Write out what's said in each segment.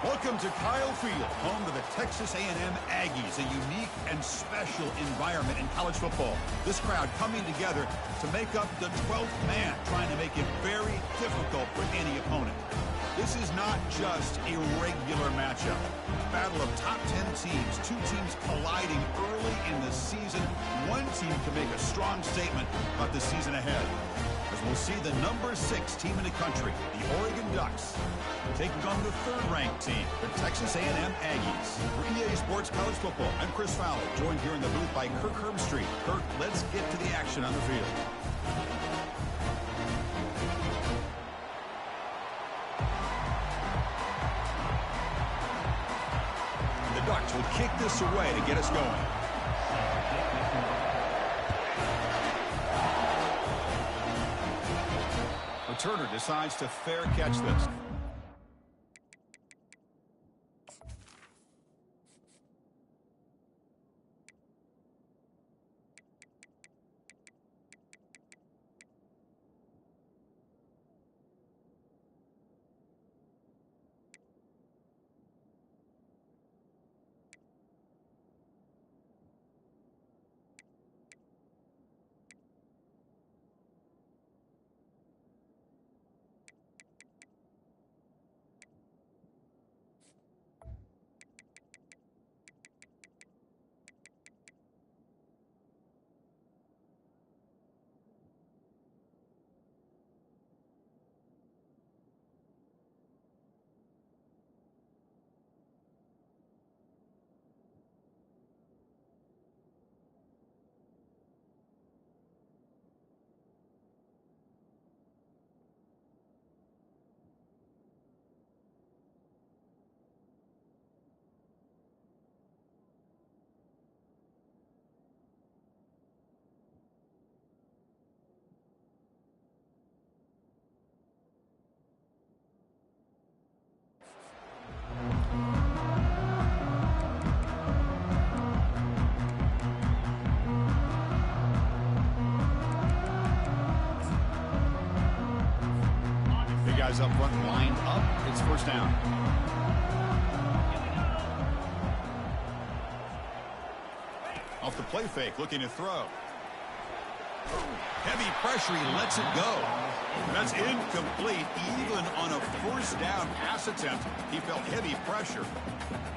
Welcome to Kyle Field, home to the Texas A&M Aggies, a unique and special environment in college football. This crowd coming together to make up the 12th man, trying to make it very difficult for any opponent. This is not just a regular matchup. Battle of top 10 teams, two teams colliding early in the season. One team can make a strong statement about the season ahead, as we'll see the number 6 team in the country, the Oregon Ducks, taking on the third-ranked team, the Texas A&M Aggies. For EA Sports College Football, I'm Chris Fowler, joined here in the booth by Kirk Herbstreit. Kirk, let's get to the action on the field. The Ducks will kick this away to get us going. Returner decides to fair catch this. Guys up front lined up. It's first down. Off the play fake, looking to throw. Heavy pressure, he lets it go. That's incomplete. Even on a first down pass attempt, he felt heavy pressure.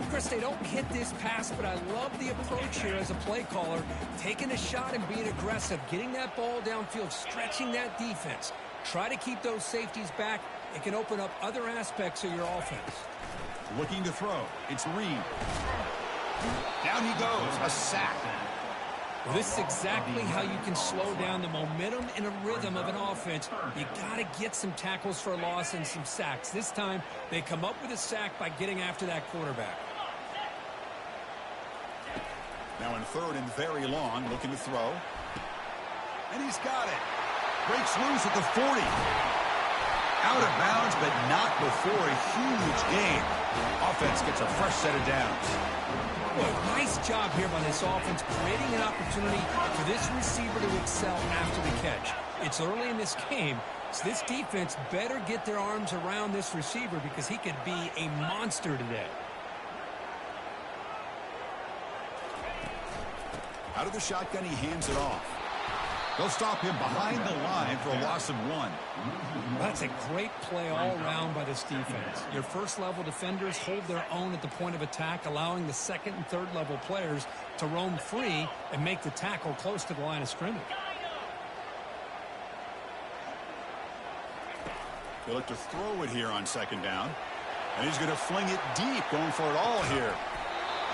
Chris, they don't hit this pass, but I love the approach here as a play caller. Taking a shot and being aggressive, getting that ball downfield, stretching that defense. Try to keep those safeties back. It can open up other aspects of your offense. Looking to throw. It's Reed. Down he goes. A sack. Well, this is exactly how you can slow down the momentum and a rhythm of an offense. You got to get some tackles for a loss and some sacks. This time, they come up with a sack by getting after that quarterback. Now in third and very long, looking to throw. And he's got it. Breaks loose at the 40. Out of bounds, but not before a huge gain. Offense gets a fresh set of downs. Well, nice job here by this offense, creating an opportunity for this receiver to excel after the catch. It's early in this game, so this defense better get their arms around this receiver because he could be a monster today. Out of the shotgun, he hands it off. They'll stop him behind the line for a loss of 1. That's a great play all around by this defense. Your first-level defenders hold their own at the point of attack, allowing the second and third-level players to roam free and make the tackle close to the line of scrimmage. They look to throw it here on second down. And he's going to fling it deep, going for it all here.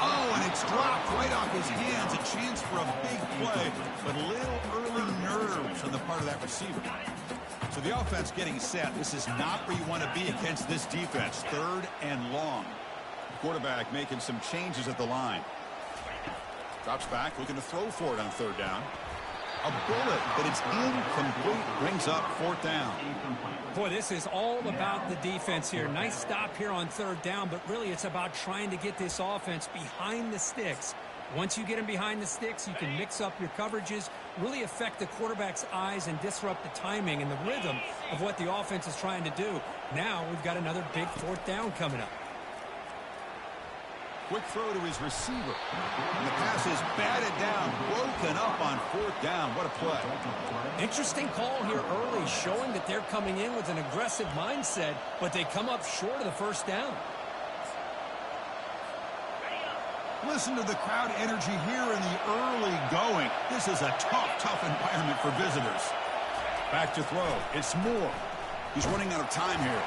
Oh, and it's dropped right off his hands. A chance for a big play, but a little early nerves on the part of that receiver. So the offense getting set. This is not where you want to be against this defense. Third and long. The quarterback making some changes at the line. Drops back, looking to throw for it on third down. A bullet, but it's incomplete. Brings up fourth down. Boy, this is all about the defense here. Nice stop here on third down, but really it's about trying to get this offense behind the sticks. Once you get them behind the sticks, you can mix up your coverages, really affect the quarterback's eyes and disrupt the timing and the rhythm of what the offense is trying to do. Now we've got another big fourth down coming up. Quick throw to his receiver. And the pass is batted down, broken up on 4th down. What a play. Interesting call here early, showing that they're coming in with an aggressive mindset, but they come up short of the 1st down. Listen to the crowd energy here in the early going. This is a tough environment for visitors. Back to throw. It's Moore. He's running out of time here.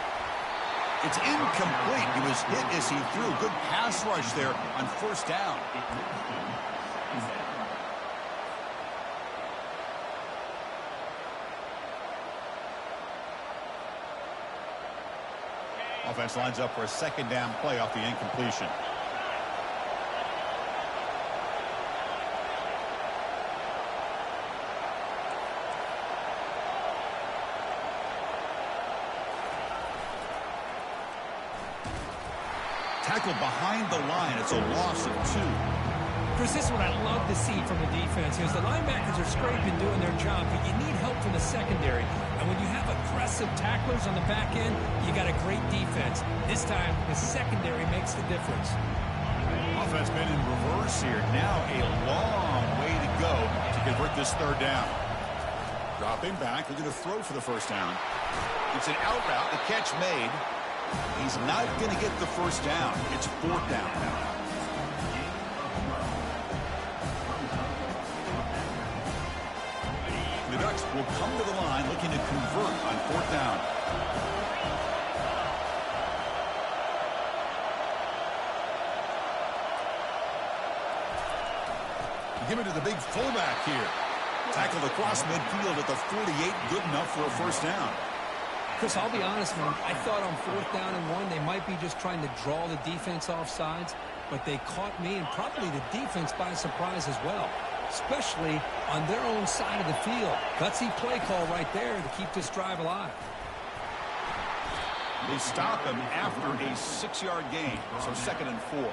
It's incomplete. He was hit as he threw. Good pass rush there on 1st down. Offense lines up for a 2nd down play off the incompletion. Tackled behind the line. It's a loss of 2. Chris, this is what I love to see from the defense. As the linebackers are scraping, doing their job, but you need help from the secondary. And when you have aggressive tacklers on the back end, you got a great defense. This time, the secondary makes the difference. Offense been in reverse here. Now a long way to go to convert this 3rd down. Dropping back. They're going to throw for the 1st down. It's an out route. The catch made. He's not going to get the 1st down. It's 4th down now. The Ducks will come to the line looking to convert on 4th down. Give it to the big fullback here. Tackled across midfield at the 48. Good enough for a 1st down. Chris, I'll be honest, man. I thought on 4th down and 1, they might be just trying to draw the defense off sides, but they caught me and probably the defense by surprise as well, especially on their own side of the field. Gutsy play call right there to keep this drive alive. They stop him after a 6-yard gain, so 2nd and 4.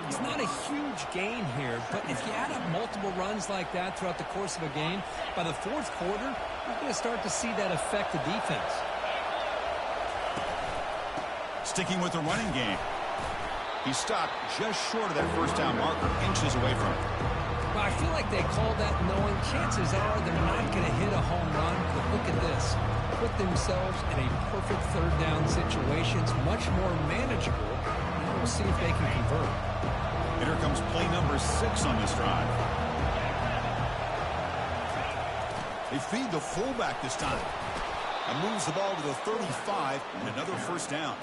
It's not a huge gain here, but if you add up multiple runs like that throughout the course of a game, by the 4th quarter, you're going to start to see that affect the defense. Sticking with the running game. He stopped just short of that 1st down marker, inches away from it. Well, I feel like they called that knowing chances are they're not going to hit a home run, but look at this. Put themselves in a perfect 3rd down situation. It's much more manageable. Now we'll see if they can convert. And here comes play number 6 on this drive. They feed the fullback this time. And moves the ball to the 35 and another 1st down.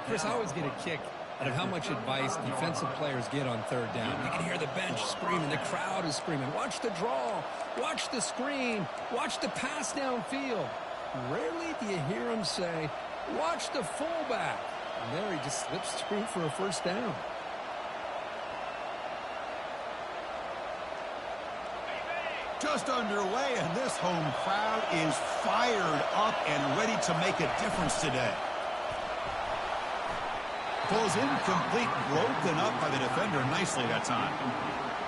Chris, I always get a kick out of how much advice defensive players get on 3rd down. You can hear the bench screaming. The crowd is screaming. Watch the draw. Watch the screen. Watch the pass downfield. Rarely do you hear him say, watch the fullback. And there he just slips through for a 1st down. Just underway, and this home crowd is fired up and ready to make a difference today. Ball's incomplete, broken up by the defender nicely that time.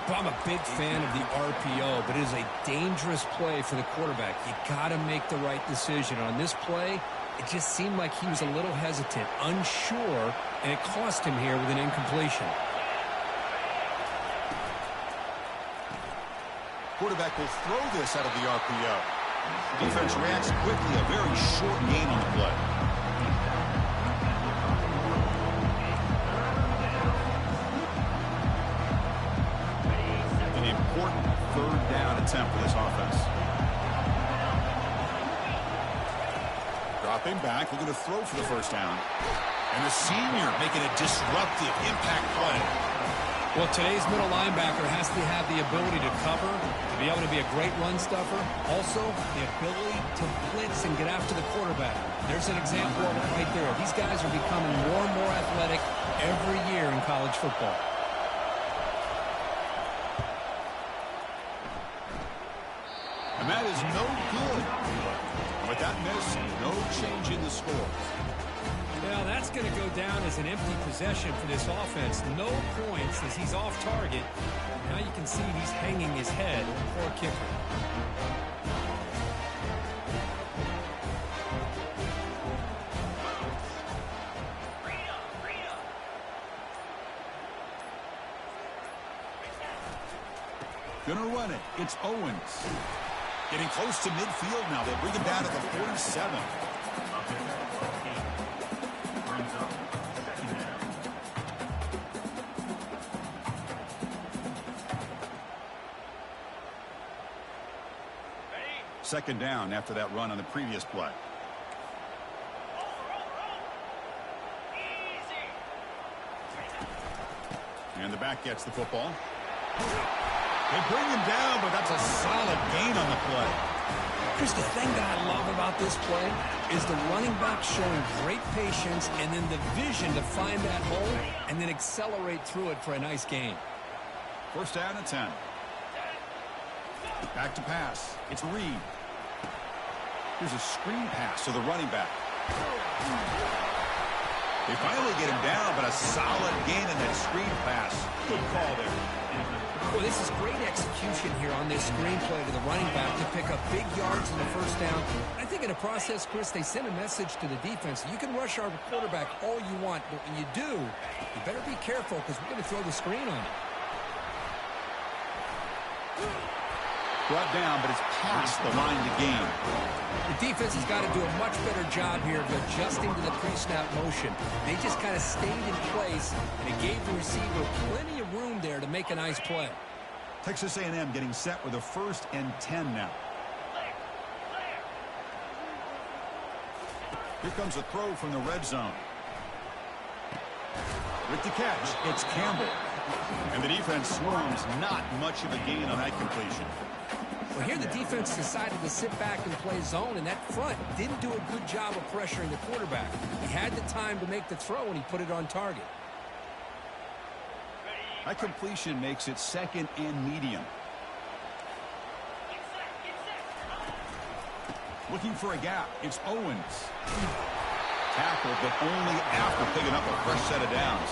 Well, I'm a big fan of the RPO, but it is a dangerous play for the quarterback. You got to make the right decision. On this play, it just seemed like he was a little hesitant, unsure, and it cost him here with an incompletion. Quarterback will throw this out of the RPO. Defense reacts quickly, a very short gain on the play. An important 3rd down attempt for this offense. Dropping back, looking to throw for the 1st down. And the senior making a disruptive impact play. Well, today's middle linebacker has to have the ability to cover, to be able to be a great run stuffer. Also, the ability to blitz and get after the quarterback. There's an example of it right there. These guys are becoming more and more athletic every year in college football. And that is no good. And with that miss, no change in the score. Well, that's going to go down as an empty possession for this offense. No points as he's off target. Now you can see he's hanging his head. Poor kicker. Gonna run it. It's Owens. Getting close to midfield now. They'll bring him down to the 47. Second down after that run on the previous play. And the back gets the football. They bring him down, but that's a solid gain on the play. Chris, the thing that I love about this play is the running back showing great patience and then the vision to find that hole and then accelerate through it for a nice gain. First down and 10. Back to pass. It's Reed. Here's a screen pass to the running back. They finally get him down, but a solid gain in that screen pass. Good call there. Well, this is great execution here on this screen play to the running back to pick up big yards in the first down. I think in the process, Chris, they send a message to the defense. You can rush our quarterback all you want, but when you do, you better be careful because we're going to throw the screen on you. Brought down, but it's past the line to gain. The defense has got to do a much better job here of adjusting to the pre-snap motion. They just kind of stayed in place, and it gave the receiver plenty of room there to make a nice play. Texas A&M getting set with a 1st and 10 now. Here comes a throw from the red zone. With the catch, it's Campbell. And the defense swarms, not much of a gain on that completion. Well, here the defense decided to sit back and play zone, and that front didn't do a good job of pressuring the quarterback. He had the time to make the throw, and he put it on target. That completion makes it 2nd and medium. Looking for a gap. It's Owens. Tackled, but only after picking up a fresh set of downs.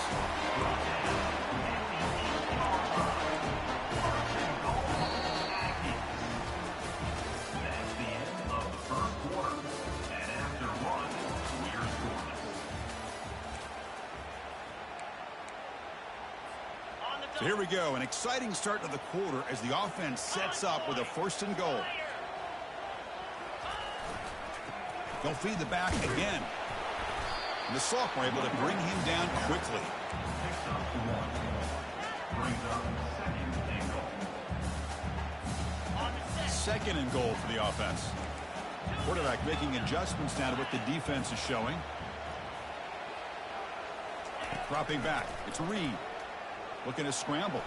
So here we go, an exciting start to the quarter as the offense sets up with a 1st and goal. They'll feed the back again. And the sophomore able to bring him down quickly. Second and goal for the offense. Quarterback making adjustments now to what the defense is showing. Dropping back, it's Reed. Looking to scramble.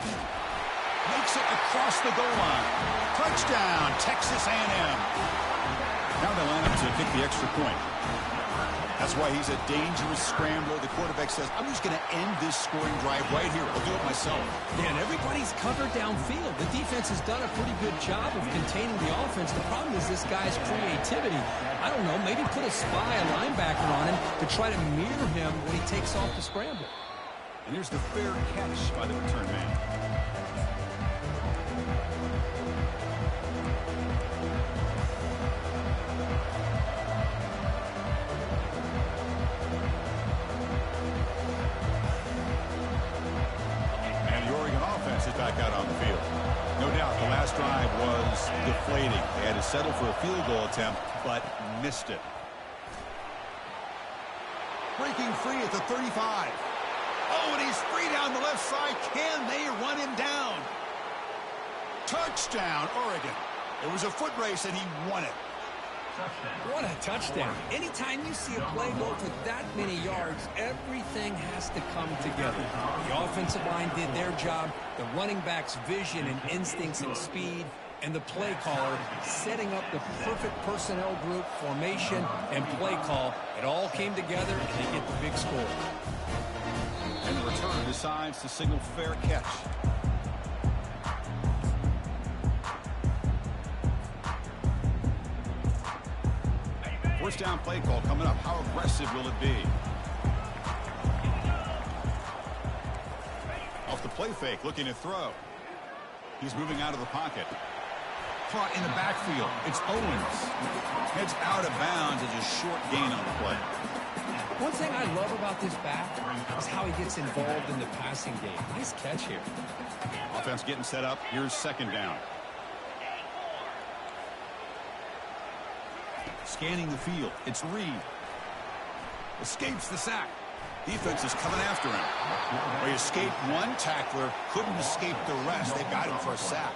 Makes it across the goal line. Touchdown, Texas A&M. Now they line up to kick the extra point. That's why he's a dangerous scrambler. The quarterback says, I'm just going to end this scoring drive right here. I'll do it myself. Yeah, and everybody's covered downfield. The defense has done a pretty good job of containing the offense. The problem is this guy's creativity. I don't know, maybe put a spy, a linebacker on him to try to mirror him when he takes off the scramble. And here's the fair catch by the return man. And the Oregon offense is back out on the field. No doubt the last drive was deflating. They had to settle for a field goal attempt, but missed it. Breaking free at the 35. Oh, and he's free down the left side. Can they run him down? Touchdown, Oregon. It was a foot race, and he won it. What a touchdown. Anytime you see a play go for that many yards, everything has to come together. The offensive line did their job, the running back's vision and instincts and speed, and the play caller setting up the perfect personnel group, formation, and play call. It all came together, and they get the big score. And the return decides to signal fair catch. First down play call coming up. How aggressive will it be? Off the play fake, looking to throw. He's moving out of the pocket. Caught in the backfield. It's Owens. Heads out of bounds as a short gain on the play. One thing I love about this back is how he gets involved in the passing game. Nice catch here. Offense getting set up. Here's second down. Scanning the field. It's Reed. Escapes the sack. Defense is coming after him. Well, he escaped one tackler. Couldn't escape the rest. They got him for a sack.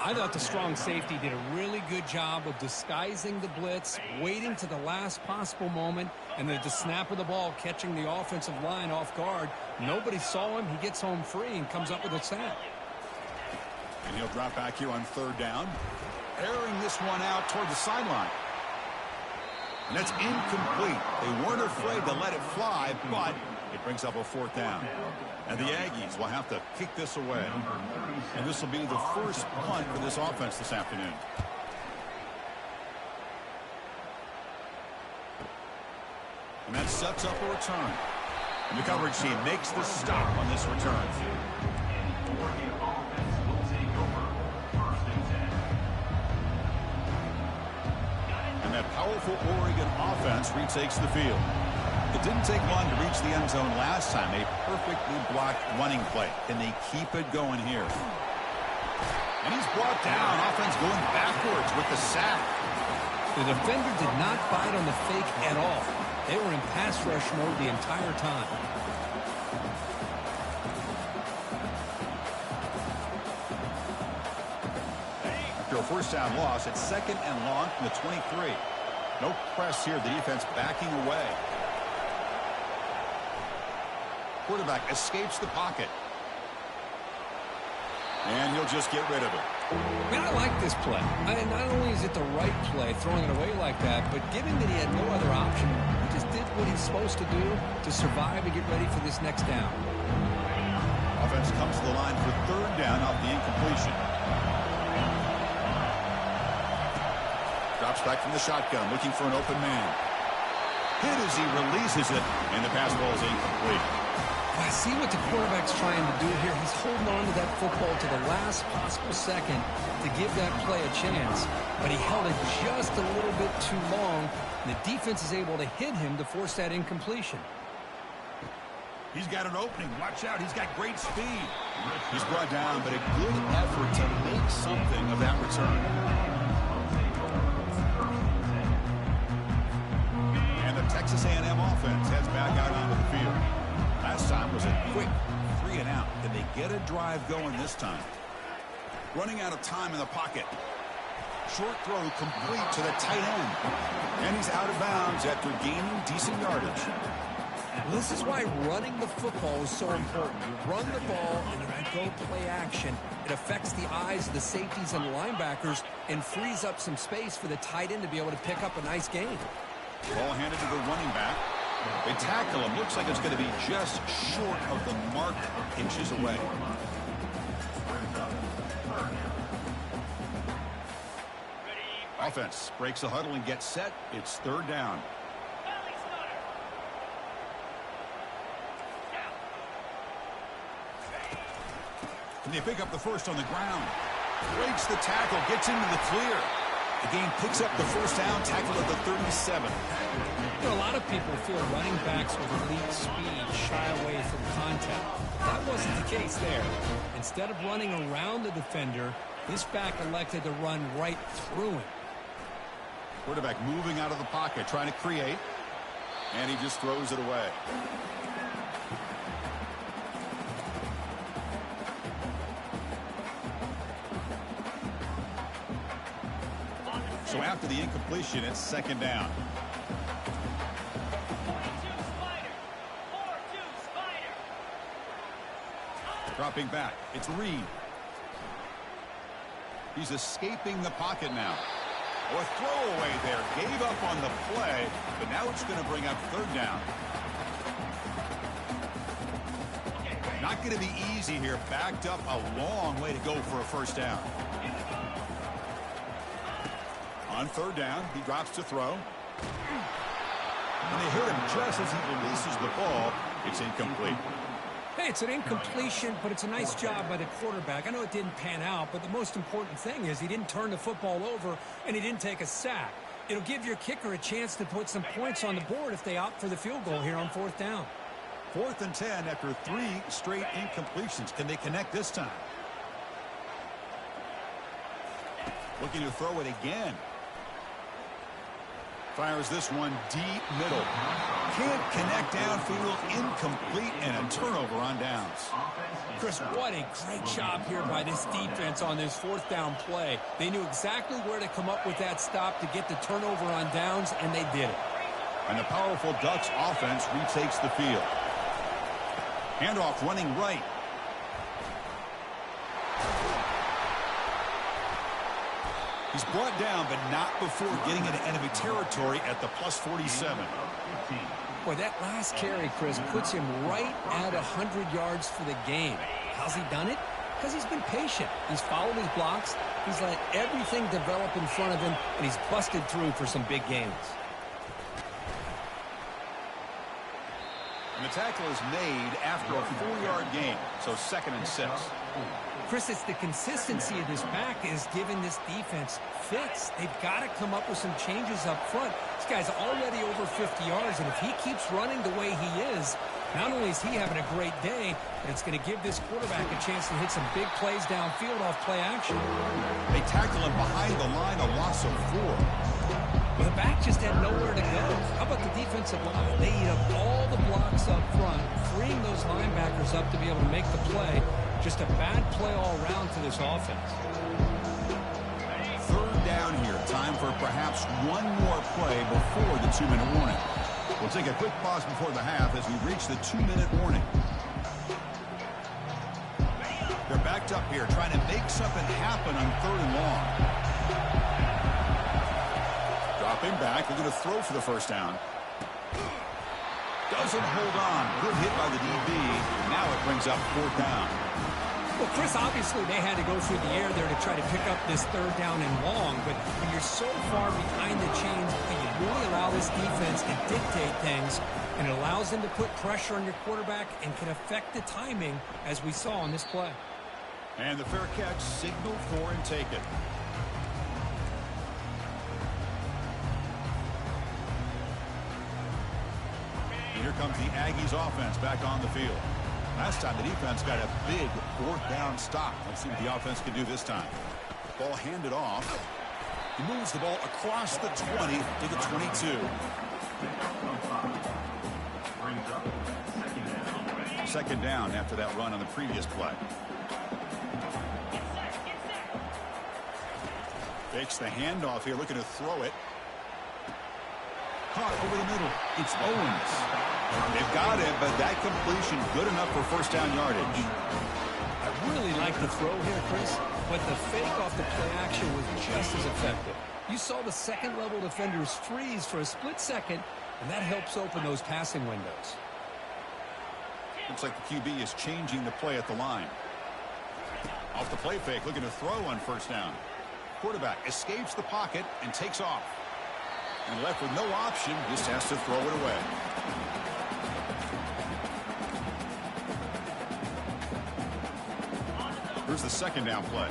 I thought the strong safety did a really good job of disguising the blitz, waiting to the last possible moment, and then at the snap of the ball, catching the offensive line off guard. Nobody saw him. He gets home free and comes up with a sack. And he'll drop back here on third down. Airing this one out toward the sideline. And that's incomplete. They weren't afraid to let it fly, but it brings up a fourth down. And the Aggies will have to kick this away. And this will be the first punt for this offense this afternoon. And that sets up a return. And the coverage team makes the stop on this return. And that powerful Oregon offense retakes the field. It didn't take long to reach the end zone last time. A perfectly blocked running play. Can they keep it going here? And he's brought down. Offense going backwards with the sack. The defender did not bite on the fake at all. They were in pass rush mode the entire time. After a first down loss, it's second and long from the 23. No press here. The defense backing away. Quarterback escapes the pocket. And he'll just get rid of it. Man, I like this play. Not only is it the right play, throwing it away like that, but given that he had no other option, he just did what he's supposed to do to survive and get ready for this next down. Offense comes to the line for third down off the incompletion. Drops back from the shotgun, looking for an open man. Hit as he releases it, and the pass ball is incomplete. I see what the quarterback's trying to do here. He's holding on to that football to the last possible second to give that play a chance. But he held it just a little bit too long, and the defense is able to hit him to force that incompletion. He's got an opening. Watch out. He's got great speed. He's brought down, but a good effort to make something of that return. And the Texas A&M offense heads back out onto the field. Last time was a quick 3 and out. Can they get a drive going this time? Running out of time in the pocket. Short throw complete to the tight end. And he's out of bounds after gaining decent yardage. Well, this is why running the football is so important. You run the ball and you go play action. It affects the eyes of the safeties and linebackers and frees up some space for the tight end to be able to pick up a nice gain. Ball handed to the running back. They tackle him. Looks like it's going to be just short of the mark, inches away. Offense breaks the huddle and gets set. It's third down. And they pick up the first on the ground. Breaks the tackle, gets into the clear. The game picks up the first down, tackled at the 37. You know, a lot of people feel running backs with elite speed shy away from contact. That wasn't the case there. Instead of running around the defender, this back elected to run right through him. Quarterback moving out of the pocket, trying to create. And he just throws it away. So after the incompletion, it's second down. Dropping back, it's Reed. He's escaping the pocket now. Oh, a throwaway there. Gave up on the play, but now it's going to bring up third down. Not going to be easy here. Backed up a long way to go for a first down. On third down, he drops to throw. And they hit him just as he releases the ball. It's incomplete. Hey, it's an incompletion, but it's a nice job by the quarterback. I know it didn't pan out, but the most important thing is he didn't turn the football over and he didn't take a sack. It'll give your kicker a chance to put some points on the board if they opt for the field goal here on 4th down. 4th and 10 after 3 straight incompletions. Can they connect this time? Looking to throw it again. Fires this one deep middle. Can't connect downfield. Incomplete and a turnover on downs. Chris, what a great job here by this defense on this 4th down play. They knew exactly where to come up with that stop to get the turnover on downs, and they did it. And the powerful Ducks offense retakes the field. Handoff running right. He's brought down, but not before getting into enemy territory at the +47. Boy, that last carry, Chris, puts him right at 100 yards for the game. How's he done it? Because he's been patient. He's followed his blocks. He's let everything develop in front of him, and he's busted through for some big gains. And the tackle is made after a 4-yard gain, so 2nd and 6. Chris, it's the consistency of this back is giving this defense fits. They've got to come up with some changes up front. This guy's already over 50 yards, and if he keeps running the way he is, not only is he having a great day, but it's going to give this quarterback a chance to hit some big plays downfield off play action. They tackle him behind the line, a loss of 4. Well, the back just had nowhere to go. How about the defensive line? They eat up all the blocks up front, freeing those linebackers up to be able to make the play. Just a bad play all around for this offense. 3rd down here. Time for perhaps one more play before the 2-minute warning. We'll take a quick pause before the half as we reach the 2-minute warning. They're backed up here trying to make something happen on 3rd and long. Dropping back. They're going to throw for the 1st down. Doesn't hold on. Good hit by the DB. Now it brings up 4th down. Well, Chris, obviously they had to go through the air there to try to pick up this 3rd down and long, but when you're so far behind the chains, you really allow this defense to dictate things, and it allows them to put pressure on your quarterback and can affect the timing, as we saw on this play. And the fair catch, signal for and take it. And here comes the Aggies offense back on the field. Last time the defense got a big 4th down stop. Let's see what the offense can do this time. Ball handed off. He moves the ball across the 20 to the 22. 2nd down after that run on the previous play. Fakes the handoff here, looking to throw it. Caught over the middle. It's Owens. They've got it, but that completion good enough for 1st down yardage. I really like the throw here, Chris, but the fake off the play action was just as effective. You saw the 2nd-level defenders freeze for a split second, and that helps open those passing windows. Looks like the QB is changing the play at the line. Off the play fake, looking to throw on 1st down. Quarterback escapes the pocket and takes off. And left with no option, just has to throw it away. Here's the 2nd down play.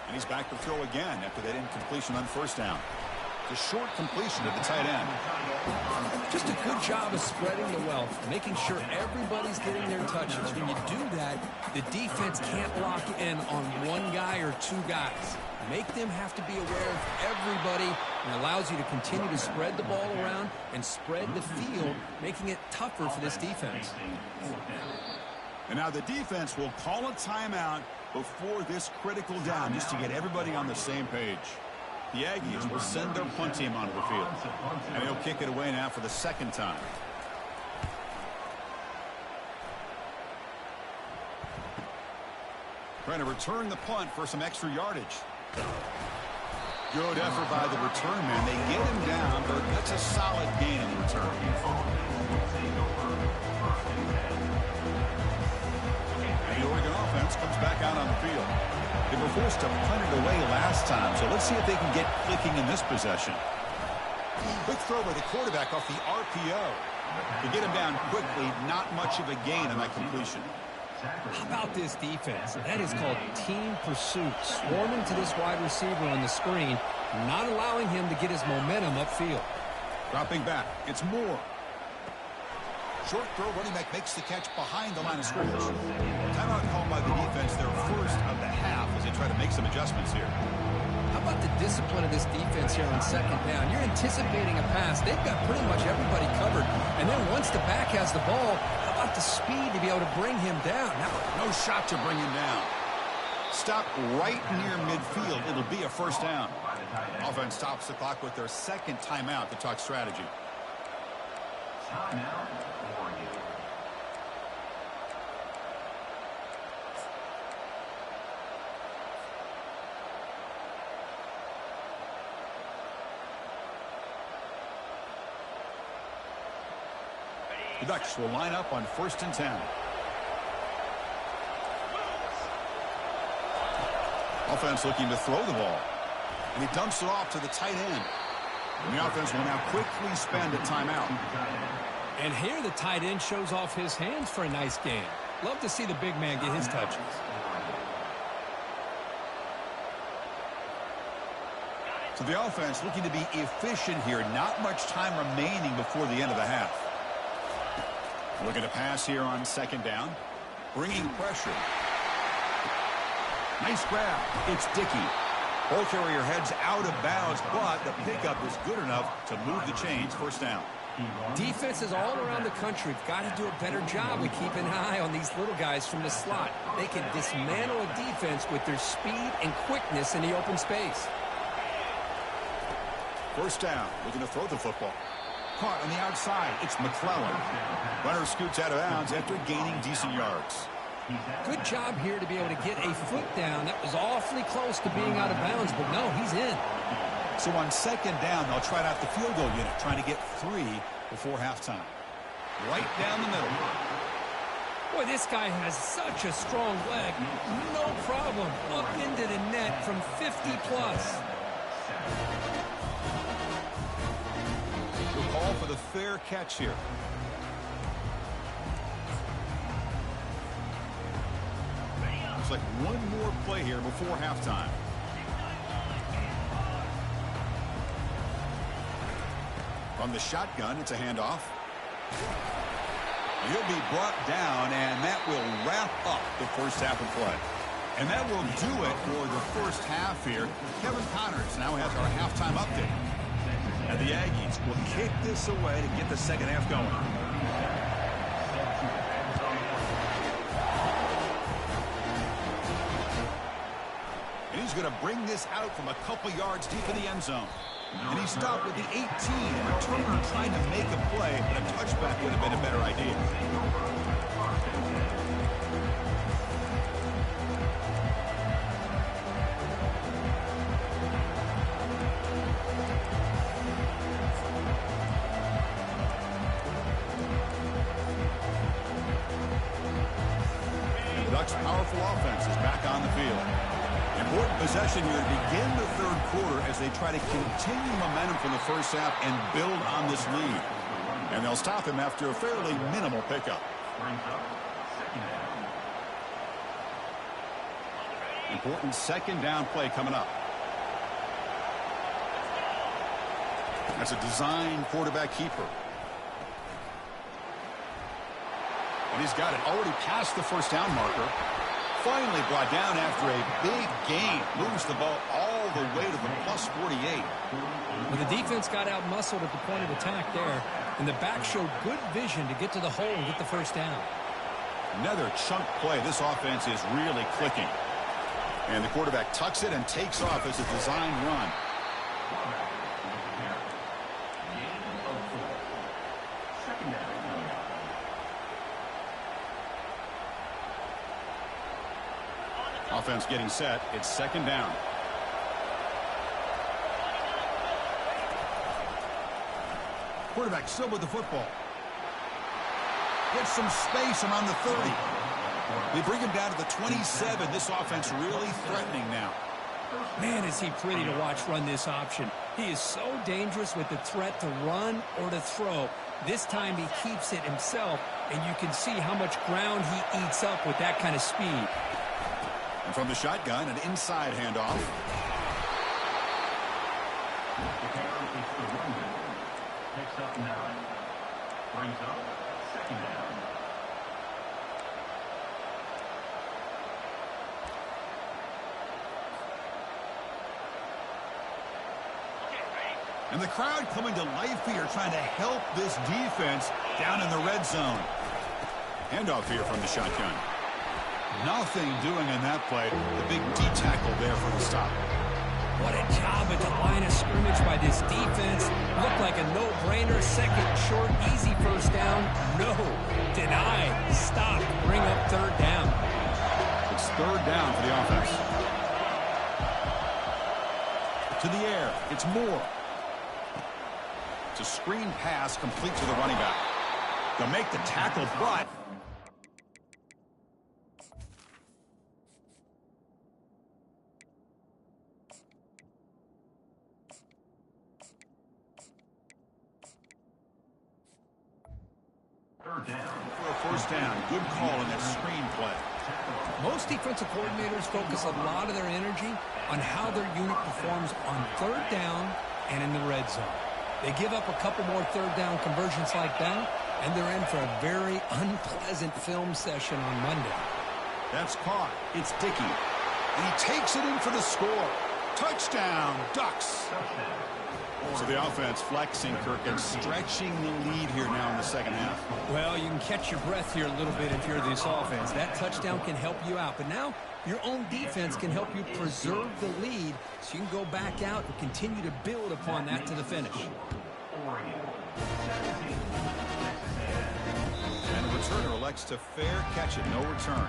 And he's back to throw again after that incompletion on 1st down. The short completion to the tight end. Just a good job of spreading the wealth, making sure everybody's getting their touches. When you do that, the defense can't lock in on one guy or 2 guys. Make them have to be aware of everybody, and allows you to continue to spread the ball around and spread the field, making it tougher for this defense. And now the defense will call a timeout before this critical down, just to get everybody on the same page. The Aggies will send their punt team onto the field. And he'll kick it away now for the 2nd time. Trying to return the punt for some extra yardage. Good effort by the return man. They get him down, but that's a solid gain in the return. And the Oregon offense comes back out on the field. They were forced to punt it away last time, so let's see if they can get clicking in this possession. Quick throw by the quarterback off the RPO. To get him down quickly, not much of a gain on that completion. How about this defense? That is called team pursuit. Swarming to this wide receiver on the screen, not allowing him to get his momentum upfield. Dropping back. It's Moore. Short throw, running back makes the catch behind the line of scrimmage. Timeout called by the defense, their first of the half, as they try to make some adjustments here. How about the discipline of this defense here on second down? You're anticipating a pass. They've got pretty much everybody covered. And then once the back has the ball, how about the speed to be able to bring him down? No shot to bring him down. Stop right near midfield. It'll be a first down. Offense stops the clock with their second timeout to talk strategy. The Ducks will line up on 1st and 10. Offense looking to throw the ball. And he dumps it off to the tight end. And the offense will now quickly spend a timeout. And here the tight end shows off his hands for a nice game. Love to see the big man get his touches. So the offense looking to be efficient here. Not much time remaining before the end of the half. Looking to pass here on second down. Bringing pressure. Nice grab. It's Dickey. Ball carrier heads out of bounds, but the pickup is good enough to move the chains. First down. Defenses all around the country have got to do a better job of keeping an eye on these little guys from the slot. They can dismantle a defense with their speed and quickness in the open space. First down. Looking to throw the football. Caught on the outside. It's McClellan. Runner scoots out of bounds after gaining decent yards. Good job here to be able to get a foot down. That was awfully close to being out of bounds, but no, he's in. So on second down, they'll try out the field goal unit, trying to get 3 before halftime. Right down the middle. Boy, this guy has such a strong leg. No problem. Up into the net from 50 plus. We'll call for the fair catch here. Looks like one more play here before halftime. From the shotgun, it's a handoff. He'll be brought down, and that will wrap up the first half of play. And that will do it for the first half here. Kevin Connors now has our halftime update. And the Aggies will kick this away to get the second half going. And he's going to bring this out from a couple yards deep in the end zone. And he stopped with the 18. Returner trying to make a play, but a touchback would have been a better idea. And the Ducks' powerful offense is back on the field. Important possession here to begin the third quarter as they try to continue momentum from the first half and build on this lead. And they'll stop him after a fairly minimal pickup. Important second down play coming up. That's a design quarterback keeper. And he's got it already past the first down marker. Finally brought down after a big gain. Moves the ball all the way to the plus 48. Well, the defense got out-muscled at the point of attack there, and the back showed good vision to get to the hole and get the first down. Another chunk play. This offense is really clicking. And the quarterback tucks it and takes off as a design run. Offense getting set. It's second down. Quarterback still with the football. Gets some space around the 30. They bring him down to the 27. This offense really threatening now. Man, is he pretty to watch run this option. He is so dangerous with the threat to run or to throw. This time he keeps it himself, and you can see how much ground he eats up with that kind of speed. And from the shotgun, an inside handoff. Next up 9. Brings up 2nd down. And the crowd coming to life here, trying to help this defense down in the red zone. Handoff here from the shotgun. Nothing doing on that play. The big D tackle there for the stop. What a job at the line of scrimmage by this defense. Looked like a no-brainer. Second short, easy first down. No. Denied. Stop. Bring up 3rd down. It's 3rd down for the offense. To the air. It's Moore. It's a screen pass complete to the running back. They'll make the tackle, but Third down. for a first down. Good call in that screen play. Most defensive coordinators focus a lot of their energy on how their unit performs on 3rd down and in the red zone. They give up a couple more 3rd down conversions like that, and they're in for a very unpleasant film session on Monday. That's caught. It's Dickey. And he takes it in for the score. Touchdown, Ducks. So the offense flexing, Kirk, and stretching the lead here now in the second half. Well, you can catch your breath here a little bit if you're this offense. That touchdown can help you out. But now your own defense can help you preserve the lead so you can go back out and continue to build upon that to the finish. And the returner elects to fair catch it, no return.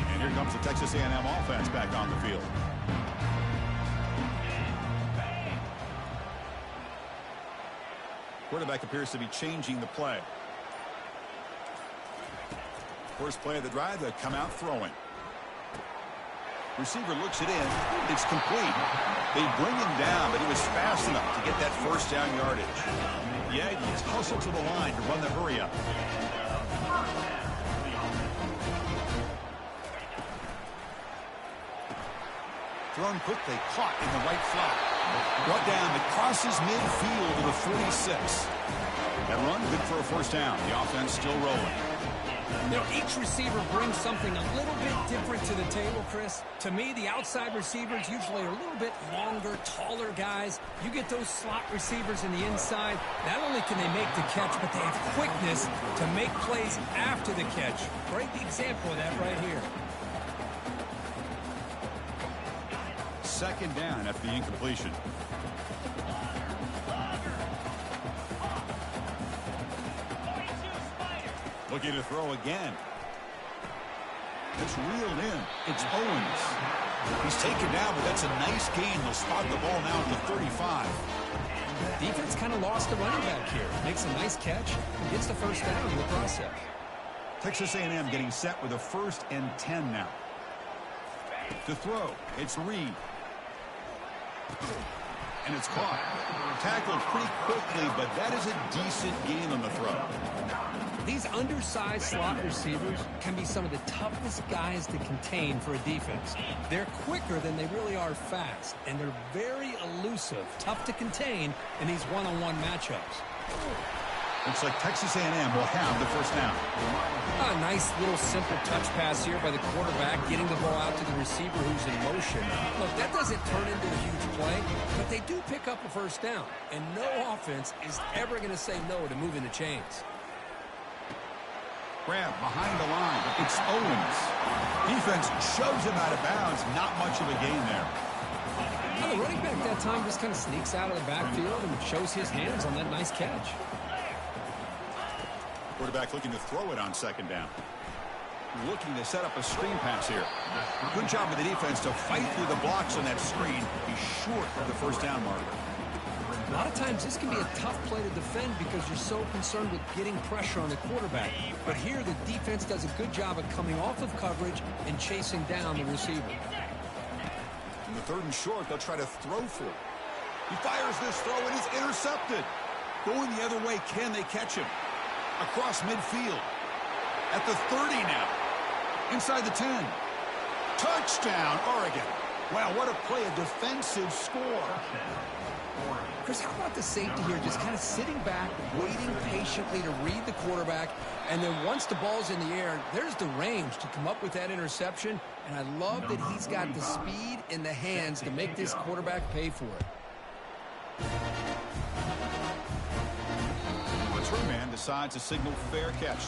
And here comes the Texas A&M offense back on the field. Quarterback appears to be changing the play. First play of the drive, they come out throwing. Receiver looks it in. It's complete. They bring him down, but he was fast enough to get that first down yardage. The Aggies hustle to the line to run the hurry up. Thrown quickly, caught in the right flat. Brought down, it crosses midfield to the 46. That run, good for a first down. The offense still rolling. You know, each receiver brings something a little bit different to the table, Chris. To me, the outside receivers usually are a little bit longer, taller guys. You get those slot receivers in the inside. Not only can they make the catch, but they have quickness to make plays after the catch. Great example of that right here. Second down after the incompletion. Looking to throw again. It's reeled in. It's Owens. He's taken down, but that's a nice gain. They'll spot the ball now at the 35. Defense kind of lost the running back here. Makes a nice catch and gets the first down in the process. Texas A&M getting set with a 1st and 10 now. To throw, it's Reed. And it's caught. Tackled pretty quickly, but that is a decent gain on the throw. These undersized slot receivers can be some of the toughest guys to contain for a defense. They're quicker than they really are fast, and they're very elusive, tough to contain in these one-on-one matchups. Looks like Texas A&M will have the first down. A nice little simple touch pass here by the quarterback, getting the ball out to the receiver who's in motion. Look, that doesn't turn into a huge play, but they do pick up a first down, and no offense is ever going to say no to moving the chains. Grab behind the line. It's Owens. Defense shoves him out of bounds. Not much of a gain there. Well, the running back that time just kind of sneaks out of the backfield and shows his hands on that nice catch. Quarterback looking to throw it on second down. Looking to set up a screen pass here. Good job of the defense to fight through the blocks on that screen. He's short of the first down marker. A lot of times this can be a tough play to defend because you're so concerned with getting pressure on the quarterback. But here the defense does a good job of coming off of coverage and chasing down the receiver. In the 3rd and short, they'll try to throw for it. He fires this throw, and it's intercepted. Going the other way, can they catch him? Across midfield. At the 30 now. Inside the 10. Touchdown, Oregon. Wow, what a play, a defensive score. Chris, how about the safety here just kind of sitting back, waiting patiently to read the quarterback, and then once the ball's in the air, there's the range to come up with that interception, and I love that he's got the speed in the hands to make this quarterback pay for it. The true man decides to signal fair catch.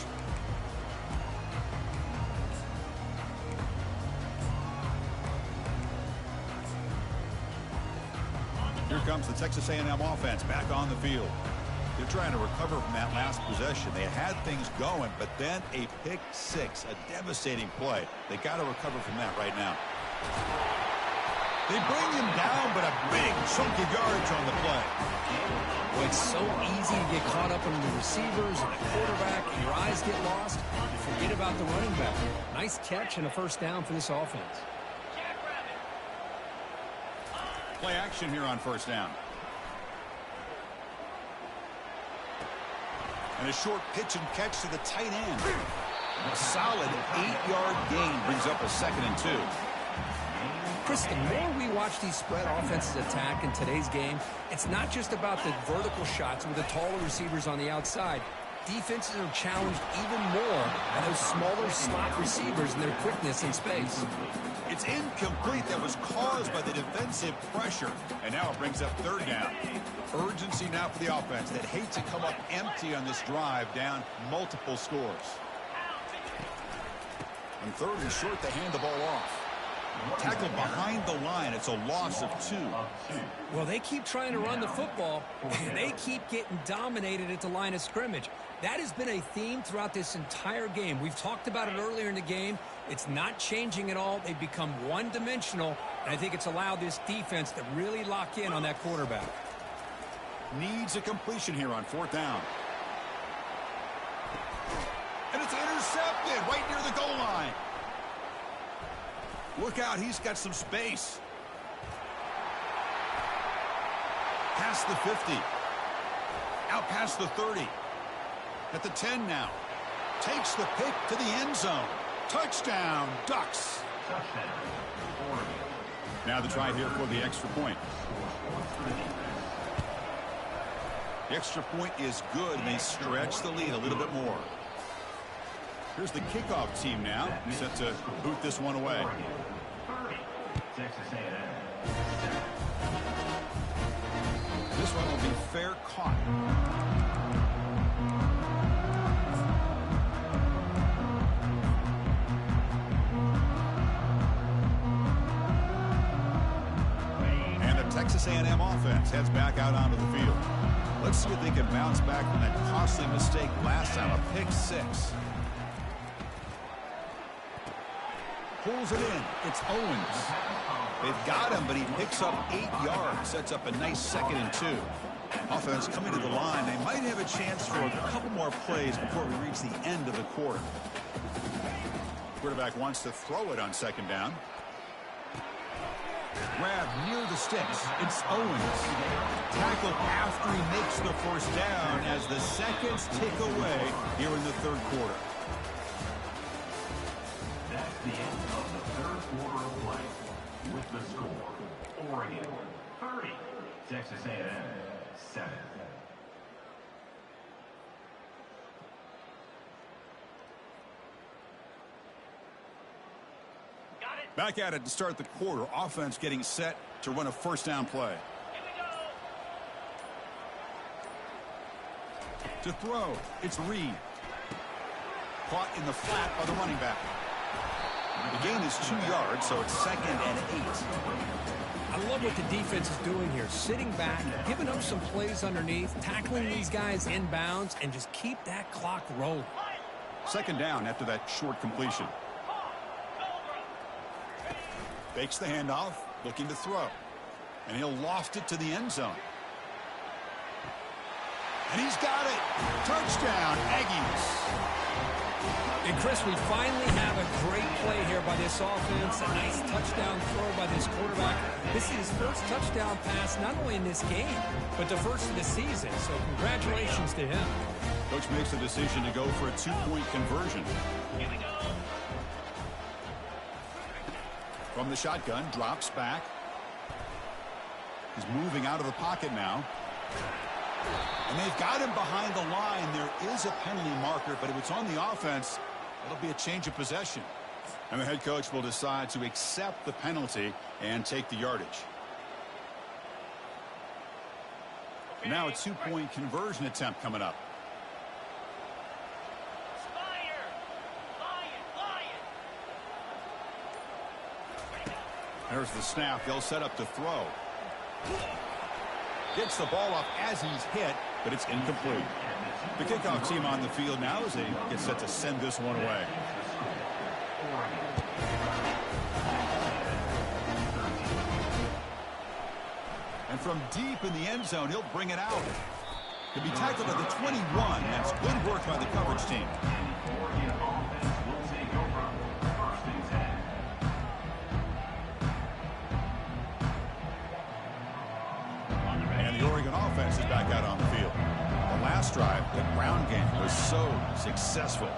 Here comes the Texas A&M offense back on the field. They're trying to recover from that last possession. They had things going, but then a pick six, a devastating play. They got to recover from that right now. They bring him down, but a big chunk of yardage on the play. Well, it's so easy to get caught up on the receivers and the quarterback, and your eyes get lost. You forget about the running back. Nice catch and a first down for this offense. Play action here on first down. And a short pitch and catch to the tight end. A solid 8-yard gain brings up a 2nd and 2. Chris, the more we watch these spread offenses attack in today's game, it's not just about the vertical shots with the taller receivers on the outside. Defenses are challenged even more by those smaller slot receivers and their quickness in space. It's incomplete. That was caused by the defensive pressure. And now it brings up 3rd down. Urgency now for the offense that hate to come up empty on this drive, down multiple scores. On 3rd and short, they hand the ball off. Tackled behind the line. It's a loss of 2. Well, they keep trying to run the football, and they keep getting dominated at the line of scrimmage. That has been a theme throughout this entire game. We've talked about it earlier in the game. It's not changing at all. They've become one-dimensional, and I think it's allowed this defense to really lock in on that quarterback. Needs a completion here on 4th down. And it's intercepted right near the goal line. Look out, he's got some space. Past the 50. Out past the 30. At the 10 now. Takes the pick to the end zone. Touchdown, Ducks. Now the try here for the extra point. The extra point is good, and they stretch the lead a little bit more. Here's the kickoff team now, set to boot this one away. This one will be fair caught. And the Texas A&M offense heads back out onto the field. Let's see if they can bounce back from that costly mistake last time, a pick six. Pulls it in. It's Owens. They've got him, but he picks up 8 yards. Sets up a nice 2nd and 2. Offense coming to the line. They might have a chance for a couple more plays before we reach the end of the quarter. Quarterback wants to throw it on 2nd down. Grab near the sticks. It's Owens. Tackle after he makes the first down as the seconds tick away here in the 3rd quarter. That's the end of the 3rd quarter of play. With the score, Oregon 30, Texas A&M 7. Back at it to start the quarter. Offense getting set to run a first down play. To throw, it's Reed. Caught in the flat by the running back. The gain is 2 yards, so it's 2nd and 8. I love what the defense is doing here. Sitting back, giving up some plays underneath, tackling these guys inbounds, and just keep that clock rolling. 2nd down after that short completion. Fakes the handoff, looking to throw. And he'll loft it to the end zone. And he's got it. Touchdown, Aggies. And Chris, we finally have a great play here by this offense. A nice touchdown throw by this quarterback. This is his first touchdown pass, not only in this game, but the first of the season. So congratulations to him. Coach makes the decision to go for a 2-point conversion. From the shotgun, drops back. He's moving out of the pocket now. And they've got him behind the line. There is a penalty marker, but if it's on the offense, it'll be a change of possession. And the head coach will decide to accept the penalty and take the yardage. Now a 2-point conversion attempt coming up. There's the snap. They'll set up to throw. Gets the ball off as he's hit, but it's incomplete. The kickoff team on the field now as they get set to send this one away. And from deep in the end zone, he'll bring it out. He'll be tackled at the 21. That's good work by the coverage team. And the Oregon offense is back out on the field. The last drive, the ground game was so successful.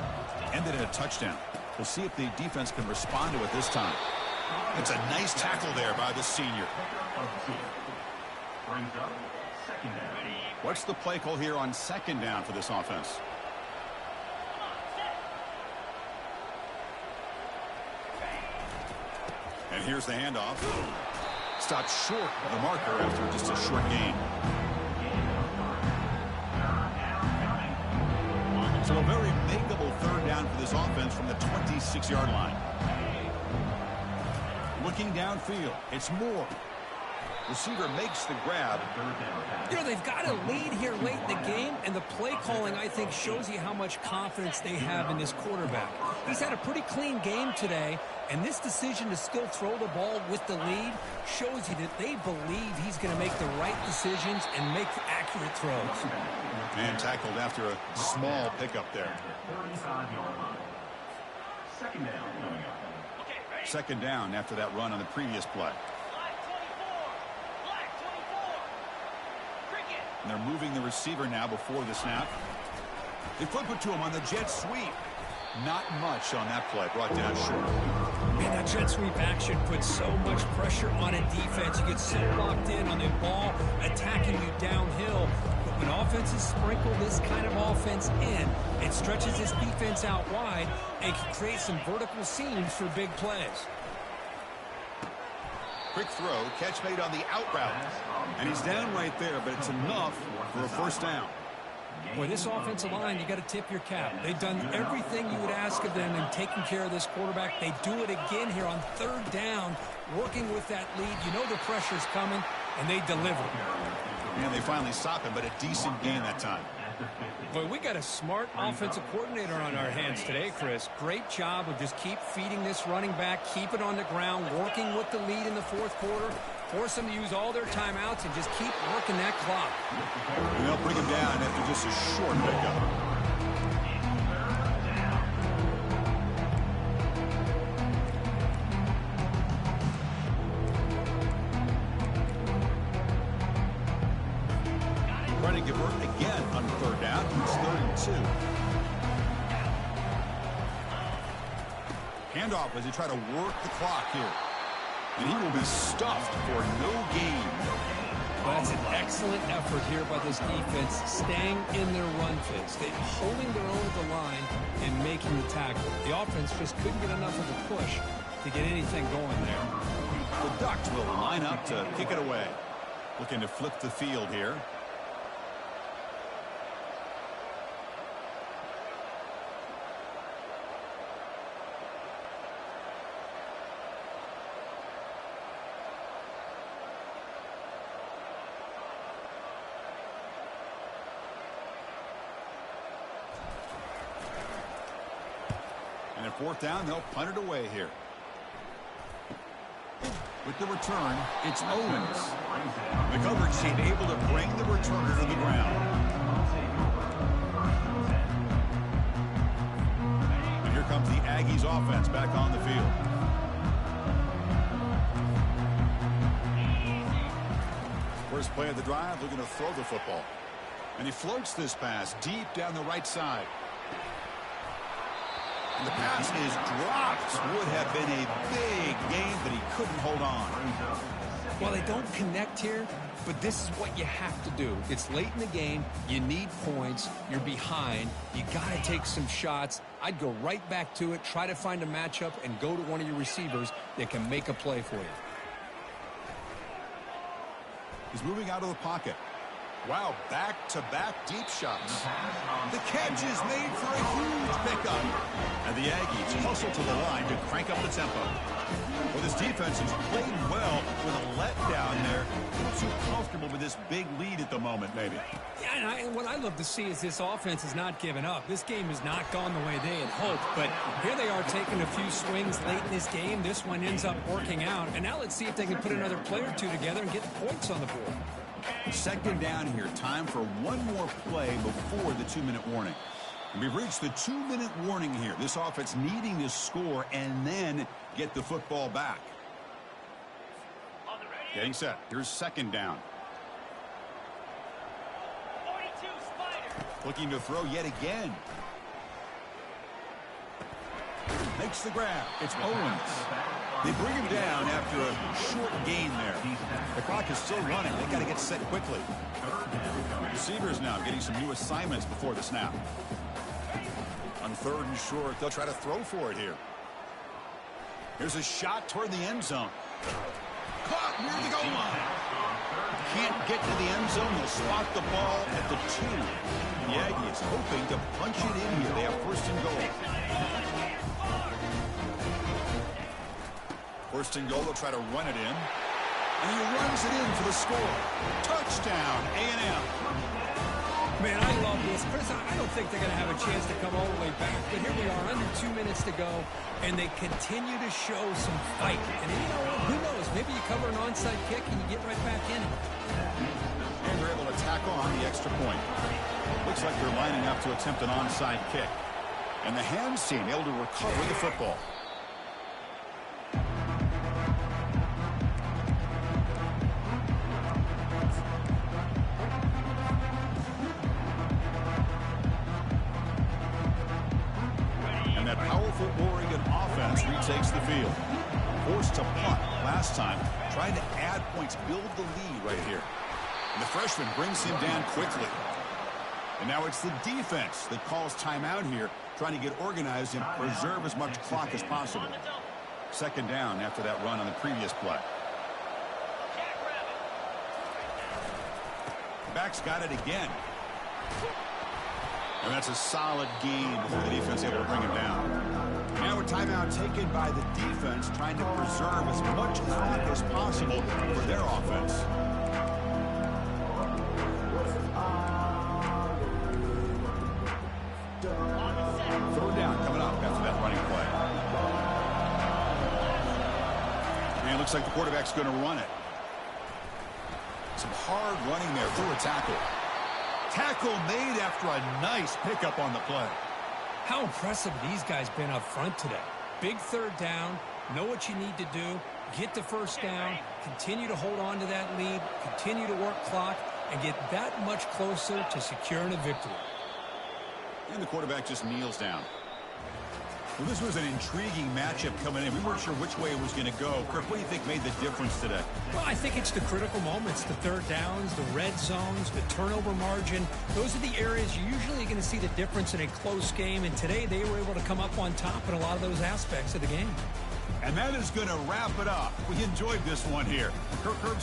Ended in a touchdown. We'll see if the defense can respond to it this time. It's a nice tackle there by the senior. What's the play call here on second down for this offense? And here's the handoff. Stopped short of the marker after just a short gain. So a very makeable third down for this offense from the 26-yard line. Looking downfield, it's Moore. Receiver makes the grab. You know, they've got a lead here late in the game, and the play calling, I think, shows you how much confidence they have in this quarterback. He's had a pretty clean game today, and this decision to still throw the ball with the lead shows you that they believe he's going to make the right decisions and make accurate throws. And tackled after a small pickup there. Second down after that run on the previous play. And they're moving the receiver now before the snap. They flip it to him on the jet sweep. Not much on that play. Brought down short. Man, that jet sweep action puts so much pressure on a defense. You get so locked in on the ball attacking you downhill. But when offenses sprinkle this kind of offense in, it stretches this defense out wide and can create some vertical seams for big plays. Quick throw, catch made on the out route. And he's down right there, but it's enough for a first down. Boy, this offensive line, you got to tip your cap. They've done everything you would ask of them in taking care of this quarterback. They do it again here on third down, working with that lead. You know the pressure's coming, and they deliver. And they finally stop him, but a decent gain that time. Boy, we got a smart offensive coordinator on our hands today, Chris. Great job of just keep feeding this running back, keep it on the ground, working with the lead in the fourth quarter, force them to use all their timeouts, and just keep working that clock. And they'll bring him down after just a short pickup. Trying to convert again on third down. It's 3rd and 2. Handoff as they try to work the clock here. And he will be stuffed for no gain. Well, that's an excellent effort here by this defense, staying in their run phase. They're holding their own at the line and making the tackle. The offense just couldn't get enough of a push to get anything going there. The Ducks will line up to kick it away. Looking to flip the field here. And at fourth down, they'll punt it away here. With the return, it's Owens. The coverage team able to bring the returner to the ground. Aggies offense back on the field. First play of the drive, looking to throw the football. And he floats this pass deep down the right side. And the pass is dropped. Would have been a big gain, but he couldn't hold on. Well, they don't connect here, but this is what you have to do. It's late in the game. You need points. You're behind. You got to take some shots. I'd go right back to it, try to find a matchup, and go to one of your receivers that can make a play for you. He's moving out of the pocket. Wow, back-to-back deep shots. The catch is made for a huge pickup. And the Aggies hustle to the line to crank up the tempo. Well, this defense has played well with a letdown there. Not too comfortable with this big lead at the moment, maybe. Yeah, and what I love to see is this offense is not giving up. This game has not gone the way they had hoped, but here they are taking a few swings late in this game. This one ends up working out, and now let's see if they can put another play or two together and get points on the board. Second down here. Time for one more play before the 2-minute warning. And we've reached the 2-minute warning here. This offense needing to score and then get the football back. Getting set. Here's second down. Looking to throw yet again. Makes the grab. It's Owens. They bring him down after a short gain there. The clock is still running. They got to get set quickly. Receivers now getting some new assignments before the snap. On third and short, they'll try to throw for it here. Here's a shot toward the end zone. Caught near the goal line. Can't get to the end zone. They'll spot the ball at the 2. The Aggies hoping to punch it in here. They have first and goal. First and goal, they'll try to run it in. And he runs it in for the score. Touchdown, A&M. Man, I love this. Chris, I don't think they're going to have a chance to come all the way back. But here we are, under 2 minutes to go, and they continue to show some fight. And you know, who knows? Maybe you cover an onside kick and you get right back in it. And they're able to tackle on the extra point. Looks like they're lining up to attempt an onside kick. And the hands team able to recover the football. Oregon offense retakes the field. Forced to punt last time. Trying to add points, build the lead right here. And the freshman brings him down quickly. And now it's the defense that calls timeout here, trying to get organized and preserve as much clock as possible. Second down after that run on the previous play. Back's got it again. And that's a solid gain before the defense able to bring him down. Now a timeout taken by the defense, trying to preserve as much clock as possible for their offense. Third down coming up after that running play. And it looks like the quarterback's going to run it. Some hard running there through a tackle. Tackle made after a nice pickup on the play. How impressive these guys been up front today. Big third down, know what you need to do, get the first down, continue to hold on to that lead, continue to work clock, and get that much closer to securing a victory. And the quarterback just kneels down. Well, this was an intriguing matchup coming in. We weren't sure which way it was going to go. Kirk, what do you think made the difference today? Well, I think it's the critical moments, the third downs, the red zones, the turnover margin. Those are the areas you're usually going to see the difference in a close game. And today they were able to come up on top in a lot of those aspects of the game. And that is going to wrap it up. We enjoyed this one here. Kirk Herbstreit